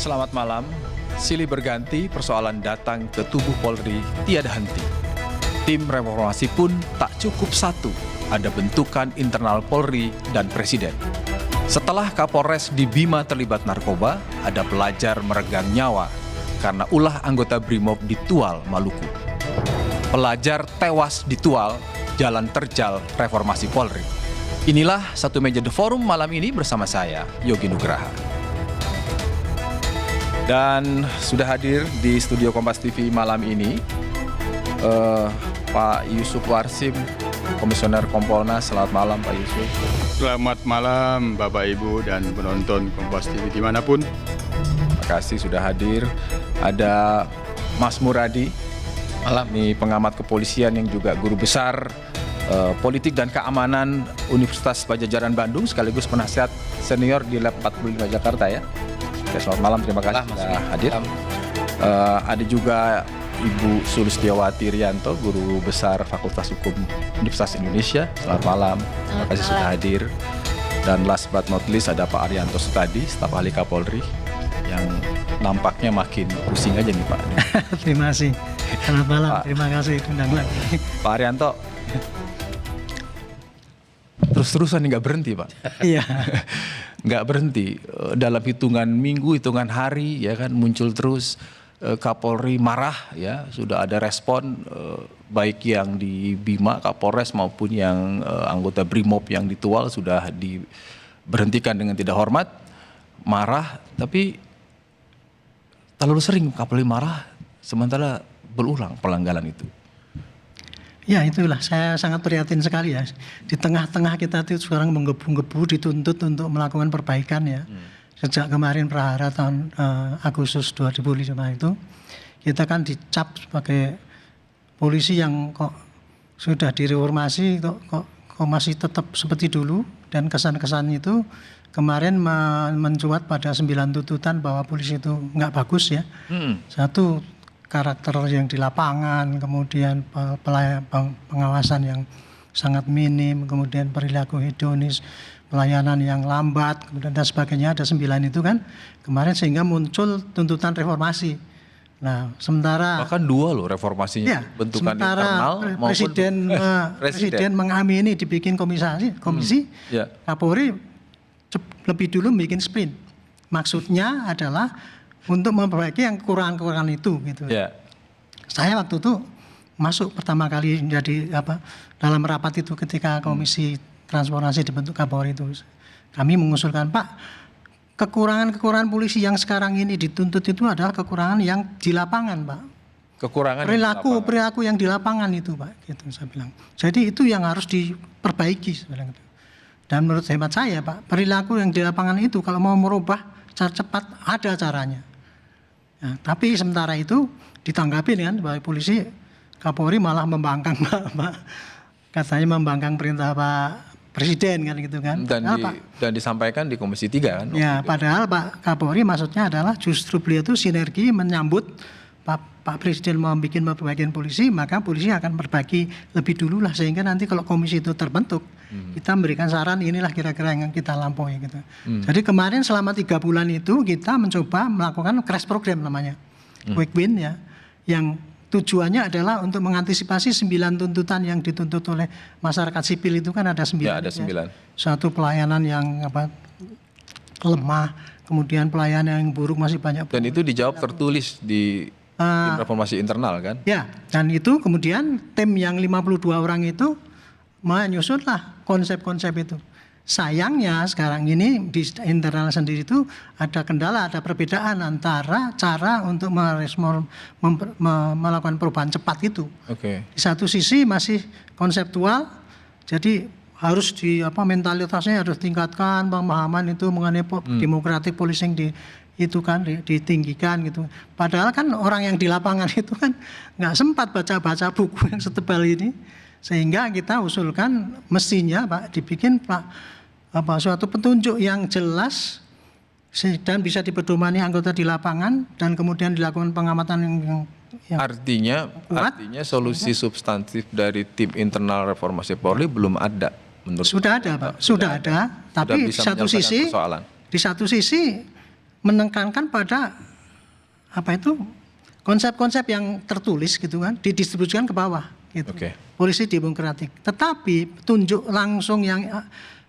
Selamat malam. Silih berganti, persoalan datang ke tubuh Polri tiada henti. Tim reformasi pun tak cukup satu, ada bentukan internal Polri dan Presiden. Setelah Kapolres di Bima terlibat narkoba, ada pelajar meregang nyawa karena ulah anggota Brimob di Tual, Maluku. Pelajar tewas di Tual, jalan terjal reformasi Polri. Inilah Satu Meja The Forum malam ini bersama saya, Yogi Nugraha. Dan sudah hadir di studio Kompas TV malam ini Pak Yusuf Warsim, Komisioner Kompolnas. Selamat malam Pak Yusuf. Selamat malam Bapak Ibu dan penonton Kompas TV dimanapun. Terima kasih sudah hadir. Ada Mas Muradi, malam ini pengamat kepolisian yang juga guru besar politik dan keamanan Universitas Padjadjaran Bandung, sekaligus penasihat senior di Lab 45 Jakarta ya. Oke, selamat malam, terima kasih sudah hadir. Ada juga Ibu Sulistiawati Rianto, Guru Besar Fakultas Hukum Universitas Indonesia. Selamat malam, terima kasih sudah hadir. Dan last but not least ada Pak Arianto Sutadi, staf ahli Kapolri, yang nampaknya makin pusing aja nih Pak. Terima kasih. Selamat malam, Pak. Terima kasih undang lagi. Pak Arianto, terus-terusan nggak berhenti Pak. Iya. Nggak berhenti, dalam hitungan minggu, hitungan hari ya kan muncul terus. Kapolri marah ya, sudah ada respon baik yang di Bima Kapolres maupun yang anggota Brimob yang di Tual sudah diberhentikan dengan tidak hormat, marah, tapi terlalu sering Kapolri marah sementara berulang pelanggaran itu. Ya itulah, saya sangat prihatin sekali ya. Di tengah-tengah kita itu sekarang menggebu-gebu dituntut untuk melakukan perbaikan ya. Sejak kemarin prahara tahun Agustus 2005 itu, kita kan dicap sebagai polisi yang kok sudah direformasi, kok masih tetap seperti dulu. Dan kesan-kesan itu kemarin mencuat pada 9 tuntutan bahwa polisi itu nggak bagus ya. Satu, karakter yang di lapangan, kemudian pengawasan yang sangat minim, kemudian perilaku hedonis, pelayanan yang lambat, kemudian dan sebagainya. Ada 9 itu kan kemarin, sehingga muncul tuntutan reformasi. Nah, sementara bahkan 2 loh reformasinya, ya, bentukan sementara internal maupun presiden mengamini dibikin komisi ya. Kapolri lebih dulu bikin sprint. Maksudnya adalah untuk memperbaiki yang kekurangan-kekurangan itu gitu. Ya. Saya waktu itu masuk pertama kali jadi dalam rapat itu ketika komisi transformasi dibentuk Kapolri itu. Kami mengusulkan, Pak, kekurangan-kekurangan polisi yang sekarang ini dituntut itu adalah kekurangan yang di lapangan, Pak. Kekurangan Perilaku yang di lapangan itu, Pak, gitu saya bilang. Jadi itu yang harus diperbaiki sebenarnya. Dan menurut hemat saya, Pak, perilaku yang di lapangan itu kalau mau merubah secara cepat ada caranya. Nah, tapi sementara itu ditanggapi dengan bahwa polisi Kapolri malah membangkang Pak. Katanya membangkang perintah Pak Presiden kan gitu kan. Dan disampaikan di Komisi 3 kan. Ya, padahal Pak Kapolri maksudnya adalah justru beliau itu sinergi menyambut Pak Presiden mau bikin perbaikan polisi, maka polisi akan berbagi lebih dulu lah, sehingga nanti kalau komisi itu terbentuk, kita memberikan saran inilah kira-kira yang kita lampaui gitu. Jadi kemarin selama 3 bulan itu kita mencoba melakukan crash program namanya, quick win ya, yang tujuannya adalah untuk mengantisipasi 9 tuntutan yang dituntut oleh masyarakat sipil itu kan ada 9. Ya, ada 9. Ya. Satu, pelayanan yang lemah, kemudian pelayanan yang buruk masih banyak. Dan itu dijawab tertulis di tim reformasi internal kan? Ya, dan itu kemudian tim yang 52 orang itu menyusunlah konsep-konsep itu. Sayangnya sekarang ini di internal sendiri itu ada kendala, ada perbedaan antara cara untuk melakukan perubahan cepat itu. Oke. Di satu sisi masih konseptual, jadi harus mentalitasnya harus tingkatkan, pemahaman itu mengenai democratic policing ditinggikan gitu. Padahal kan orang yang di lapangan itu kan nggak sempat baca-baca buku yang setebal ini, sehingga kita usulkan mestinya Pak dibikin suatu petunjuk yang jelas dan bisa dipedomani anggota di lapangan, dan kemudian dilakukan pengamatan yang artinya solusi substantif dari tim internal reformasi Polri belum ada menurut sudah ada Pak, sudah ada, tapi di satu sisi menekankan pada apa itu konsep-konsep yang tertulis gitu kan, didistribusikan ke bawah gitu. Oke. Polisi demokratik. Tetapi tunjuk langsung yang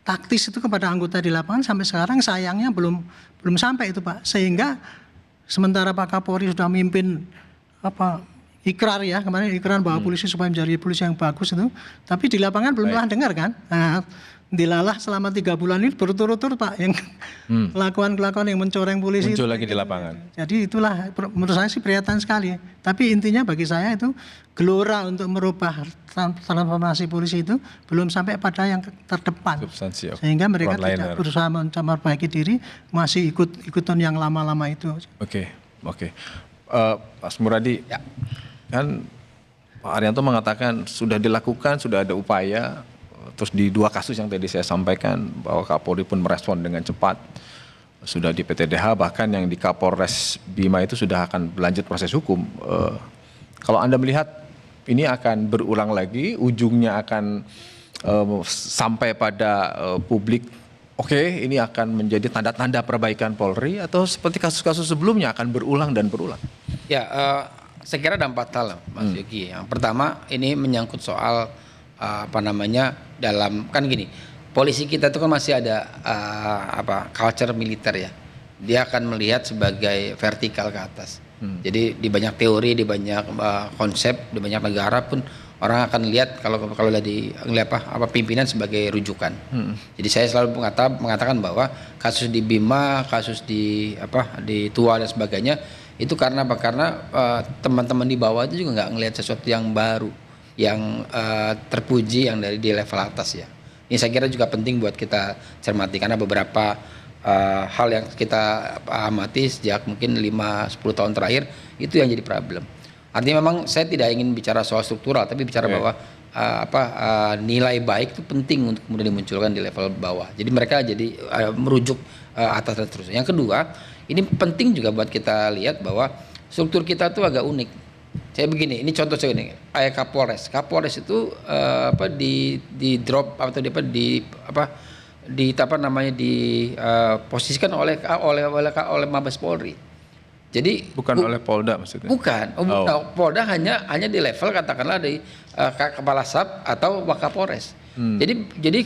taktis itu kepada anggota di lapangan sampai sekarang sayangnya belum sampai itu Pak. Sehingga sementara Pak Kapolri sudah mimpin ikrar ya, kemarin ikrar bahwa polisi supaya menjadi polisi yang bagus itu, tapi di lapangan belum pernah dengar kan. Nah, dilalah selama 3 bulan ini berturut-turut Pak yang kelakuan-kelakuan yang mencoreng polisi Muncul itu. lagi di lapangan. Jadi itulah menurut saya sih prihatin sekali. Tapi intinya bagi saya itu gelora untuk merubah transformasi polisi itu belum sampai pada yang terdepan. Substansi, Sehingga mereka frontliner. tidak berusaha memperbaiki diri, masih ikutan yang lama-lama itu. Oke. Pak Muradi, kan Pak Arianto mengatakan sudah dilakukan, sudah ada upaya. Terus di 2 kasus yang tadi saya sampaikan bahwa Kapolri pun merespon dengan cepat. Sudah di PTDH, bahkan yang di Kapolres Bima itu sudah akan berlanjut proses hukum. Kalau Anda melihat ini akan berulang lagi, ujungnya akan sampai pada publik, oke, ini akan menjadi tanda-tanda perbaikan Polri, atau seperti kasus-kasus sebelumnya akan berulang dan berulang? Ya, saya kira ada 4 hal, Mas Yogi. Yang pertama, ini menyangkut soal dalam kan gini, polisi kita itu kan masih ada culture militer ya. Dia akan melihat sebagai vertikal ke atas. Jadi di banyak teori, di banyak konsep, di banyak negara pun orang akan lihat kalau ngelihat pimpinan sebagai rujukan. Jadi saya selalu mengatakan bahwa kasus di Bima, kasus di Tua dan sebagainya itu karena apa? Karena teman-teman di bawah itu juga nggak ngelihat sesuatu yang baru, yang terpuji, yang dari di level atas ya. Ini saya kira juga penting buat kita cermati karena beberapa hal yang kita amati sejak mungkin 5-10 tahun terakhir itu yang jadi problem. Artinya memang saya tidak ingin bicara soal struktural, tapi bicara bahwa nilai baik itu penting untuk kemudian dimunculkan di level bawah. Jadi mereka jadi merujuk atas dan terus. Yang kedua, ini penting juga buat kita lihat bahwa struktur kita tuh agak unik. Saya begini, ini contoh saya ini, kayak Kapolres. Kapolres itu di drop atau posisikan oleh Mabes Polri. Jadi Bukan oleh Polda maksudnya? Bukan. Polda hanya di level katakanlah di Kepala Sab atau Wakapolres. Jadi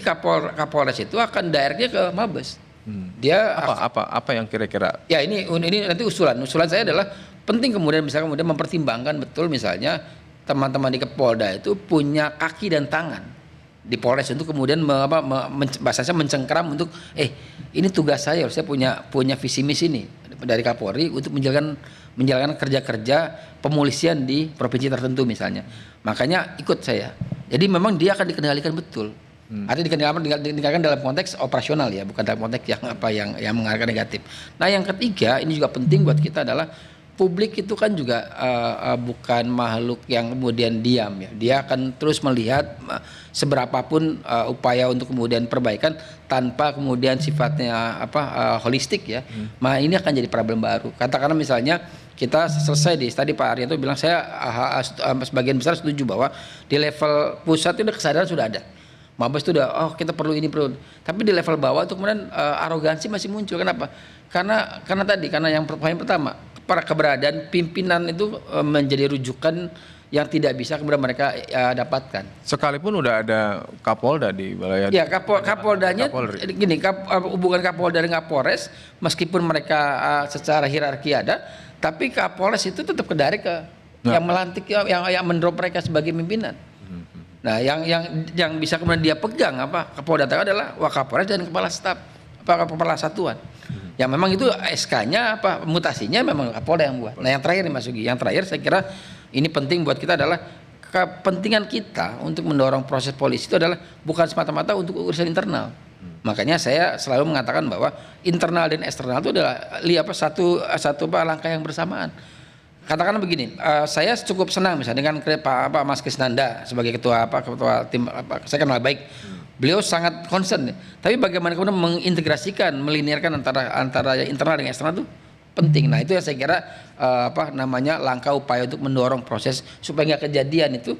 Kapolres itu akan directnya ke Mabes. Dia Apa yang kira-kira? Ya ini nanti usulan saya adalah penting kemudian mempertimbangkan betul misalnya teman-teman di Polda itu punya kaki dan tangan di Polres untuk kemudian bahasanya mencengkeram untuk ini tugas saya punya visi misi nih dari Kapolri untuk menjalankan kerja-kerja pemolisian di provinsi tertentu misalnya. Makanya ikut saya. Jadi memang dia akan dikendalikan betul. Artinya dikendalikan dalam konteks operasional ya, bukan dalam konteks yang mengarahkan negatif. Nah, yang ketiga ini juga penting buat kita adalah publik itu kan juga bukan makhluk yang kemudian diam ya. Dia akan terus melihat seberapapun upaya untuk kemudian perbaikan tanpa kemudian sifatnya holistik ya. Nah, ini akan jadi problem baru. Katakanlah misalnya kita selesai tadi Pak Arianto bilang saya sebagian besar setuju bahwa di level pusat itu kesadaran sudah ada. Mabes itu udah kita perlu. Tapi di level bawah itu kemudian arogansi masih muncul. Kenapa? Karena yang pertama para keberadaan pimpinan itu menjadi rujukan yang tidak bisa kemudian mereka dapatkan. Sekalipun udah ada Kapolda di wilayah. Ya, Kapoldanya gini, hubungan Kapolda dengan Kapolres meskipun mereka secara hierarki ada, tapi Kapolres itu tetap yang melantik yang mendrop mereka sebagai pimpinan. Nah, yang bisa kemudian dia pegang Kapolda adalah Wakapolres dan Kepala Staf, Kepala Satuan. Ya memang itu SK-nya mutasinya memang Kapolda yang buat. Nah, yang terakhir nih Mas Yogi, yang terakhir saya kira ini penting buat kita adalah kepentingan kita untuk mendorong proses polisi itu adalah bukan semata-mata untuk urusan internal. Makanya saya selalu mengatakan bahwa internal dan eksternal itu adalah satu langkah yang bersamaan. Katakanlah begini, saya cukup senang misalnya dengan Pak Mas Krisnanda sebagai ketua tim, saya kenal baik. Beliau sangat concern. Tapi bagaimana kemudian mengintegrasikan, melinearkan antara internal dan eksternal itu penting. Nah, itu yang saya kira langkah upaya untuk mendorong proses supaya nggak kejadian itu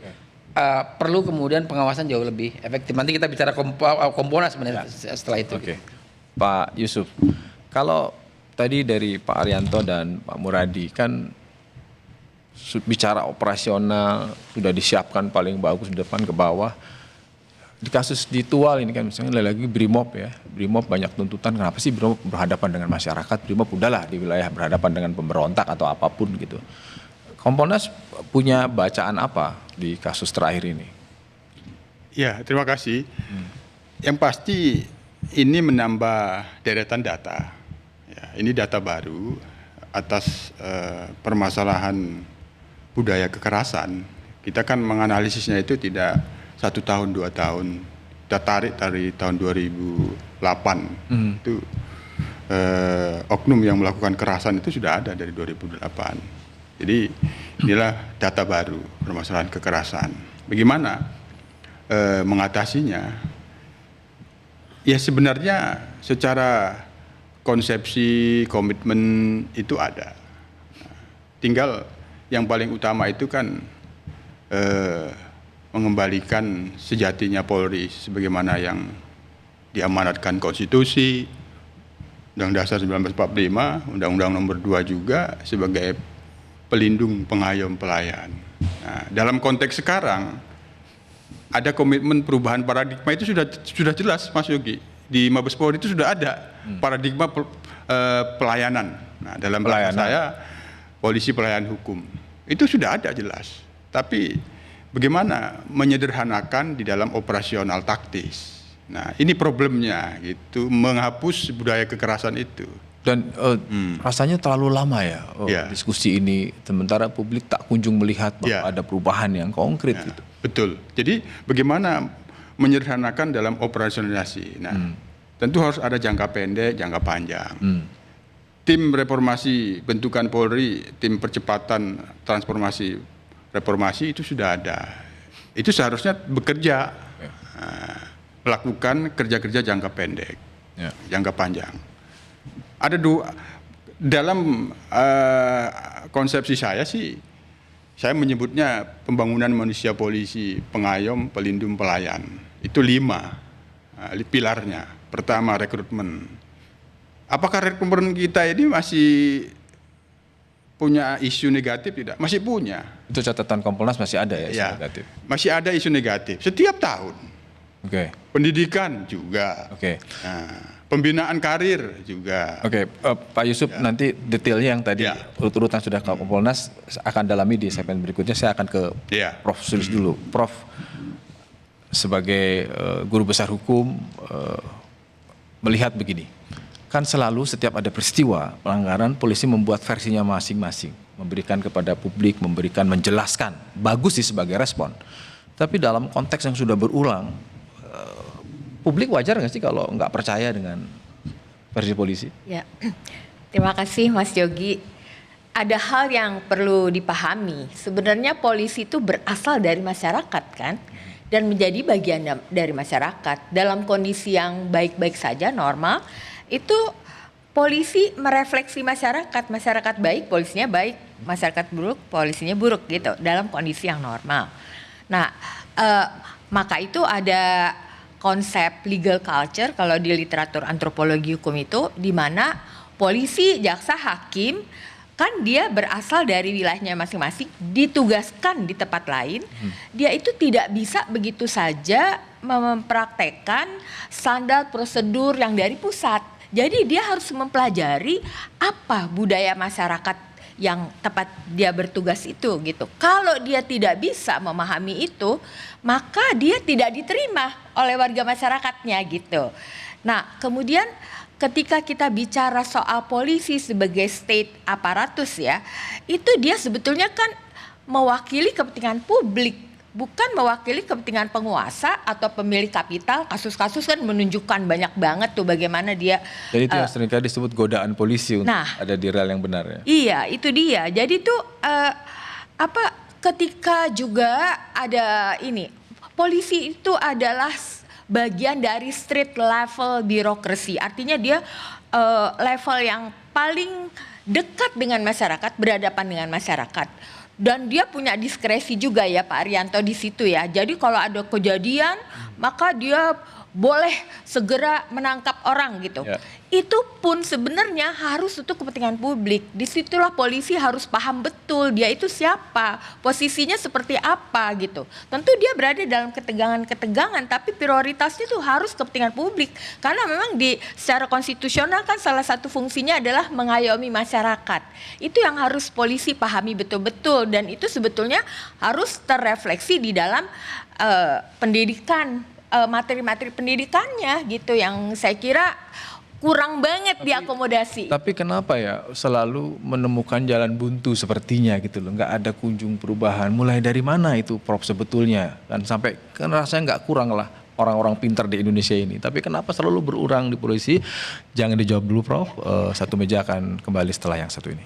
perlu kemudian pengawasan jauh lebih efektif. Nanti kita bicara komponas sebenarnya setelah itu. Oke. Pak Yusuf, kalau tadi dari Pak Arianto dan Pak Muradi kan bicara operasional sudah disiapkan paling bagus di depan ke bawah. Di kasus di Tual ini kan misalnya lagi Brimob ya, Brimob banyak tuntutan, kenapa sih Brimob berhadapan dengan masyarakat, Brimob udahlah di wilayah berhadapan dengan pemberontak atau apapun gitu. Kompolnas punya bacaan apa di kasus terakhir ini? Ya, terima kasih. Yang pasti ini menambah deretan data. Ya, ini data baru atas permasalahan budaya kekerasan. Kita kan menganalisisnya itu tidak 1 tahun 2 tahun. Kita tarik dari tahun 2008 itu oknum yang melakukan kekerasan itu sudah ada dari 2008. Jadi inilah data baru permasalahan kekerasan. Bagaimana mengatasinya? Ya sebenarnya secara konsepsi komitmen itu ada. Tinggal yang paling utama itu kan mengembalikan sejatinya Polri sebagaimana yang diamanatkan konstitusi, Undang-Undang Dasar 1945, Undang-Undang Nomor 2 juga sebagai pelindung pengayom pelayan. Nah, dalam konteks sekarang ada komitmen perubahan paradigma itu sudah jelas Mas Yogi. Di Mabes Polri itu sudah ada paradigma pelayanan. Nah, dalam bahasa saya polisi pelayanan hukum. Itu sudah ada jelas. Tapi bagaimana menyederhanakan di dalam operasional taktis. Nah, ini problemnya gitu, menghapus budaya kekerasan itu. Dan rasanya terlalu lama ya diskusi ini, sementara publik tak kunjung melihat bahwa ada perubahan yang konkret gitu. Betul. Jadi bagaimana menyederhanakan dalam operasionalisasi. Nah, tentu harus ada jangka pendek, jangka panjang. Tim reformasi bentukan Polri, tim percepatan transformasi reformasi itu sudah ada. Itu seharusnya bekerja, melakukan kerja-kerja jangka pendek, jangka panjang. Ada dua dalam konsepsi saya sih, saya menyebutnya pembangunan manusia polisi, pengayom, pelindung, pelayan. Itu 5 pilarnya. Pertama, rekrutmen. Apakah rekrutmen kita ini masih punya isu negatif? Tidak, masih punya. Itu catatan Kompolnas masih ada ya isu negatif? Masih ada isu negatif setiap tahun. Oke. Pendidikan juga. Oke. Nah, pembinaan karir juga. Oke, Pak Yusuf nanti detailnya yang tadi urut-urutan sudah ke Kompolnas akan dalami di segmen berikutnya. Saya akan ke Prof. Sulis dulu. Prof, sebagai guru besar hukum melihat begini, kan selalu setiap ada peristiwa pelanggaran polisi membuat versinya masing-masing, memberikan kepada publik, menjelaskan, bagus sih sebagai respon. Tapi dalam konteks yang sudah berulang, publik wajar nggak sih kalau nggak percaya dengan versi polisi? Ya, terima kasih Mas Yogi. Ada hal yang perlu dipahami. Sebenarnya polisi itu berasal dari masyarakat kan, dan menjadi bagian dari masyarakat. Dalam kondisi yang baik-baik saja, normal, itu polisi merefleksi masyarakat. Masyarakat baik, polisinya baik. Masyarakat buruk, polisinya buruk gitu. Dalam kondisi yang normal. Nah, maka itu ada konsep legal culture kalau di literatur antropologi hukum itu, di mana polisi, jaksa, hakim kan dia berasal dari wilayahnya masing-masing, ditugaskan di tempat lain, dia itu tidak bisa begitu saja mempraktekkan standar prosedur yang dari pusat. Jadi dia harus mempelajari apa budaya masyarakat yang tepat dia bertugas itu gitu. Kalau dia tidak bisa memahami itu, maka dia tidak diterima oleh warga masyarakatnya gitu. Nah, kemudian ketika kita bicara soal polisi sebagai state aparatus ya, itu dia sebetulnya kan mewakili kepentingan publik, bukan mewakili kepentingan penguasa atau pemilik kapital. Kasus-kasus kan menunjukkan banyak banget tuh bagaimana dia. Jadi itu yang seringkali disebut godaan polisi untuk ada di rel yang benar ya. Iya, itu dia. Jadi tuh ketika juga ada ini, polisi itu adalah bagian dari street level birokrasi. Artinya dia level yang paling dekat dengan masyarakat, berhadapan dengan masyarakat. Dan dia punya diskresi juga ya Pak Arianto di situ ya. Jadi kalau ada kejadian, maka dia boleh segera menangkap orang gitu. itu pun sebenarnya harus untuk kepentingan publik. Disitulah polisi harus paham betul dia itu siapa, posisinya seperti apa gitu. Tentu dia berada dalam ketegangan-ketegangan, tapi prioritasnya itu harus kepentingan publik. Karena memang secara konstitusional kan salah satu fungsinya adalah mengayomi masyarakat. Itu yang harus polisi pahami betul-betul, dan itu sebetulnya harus terrefleksi di dalam pendidikan, materi-materi pendidikannya gitu, yang saya kira kurang banget diakomodasi. Tapi kenapa ya selalu menemukan jalan buntu sepertinya gitu loh, nggak ada kunjung perubahan. Mulai dari mana itu Prof sebetulnya? Dan sampai kan rasanya nggak kurang lah orang-orang pintar di Indonesia ini. Tapi kenapa selalu berurang di polisi? Jangan dijawab dulu Prof, satu meja akan kembali setelah yang satu ini.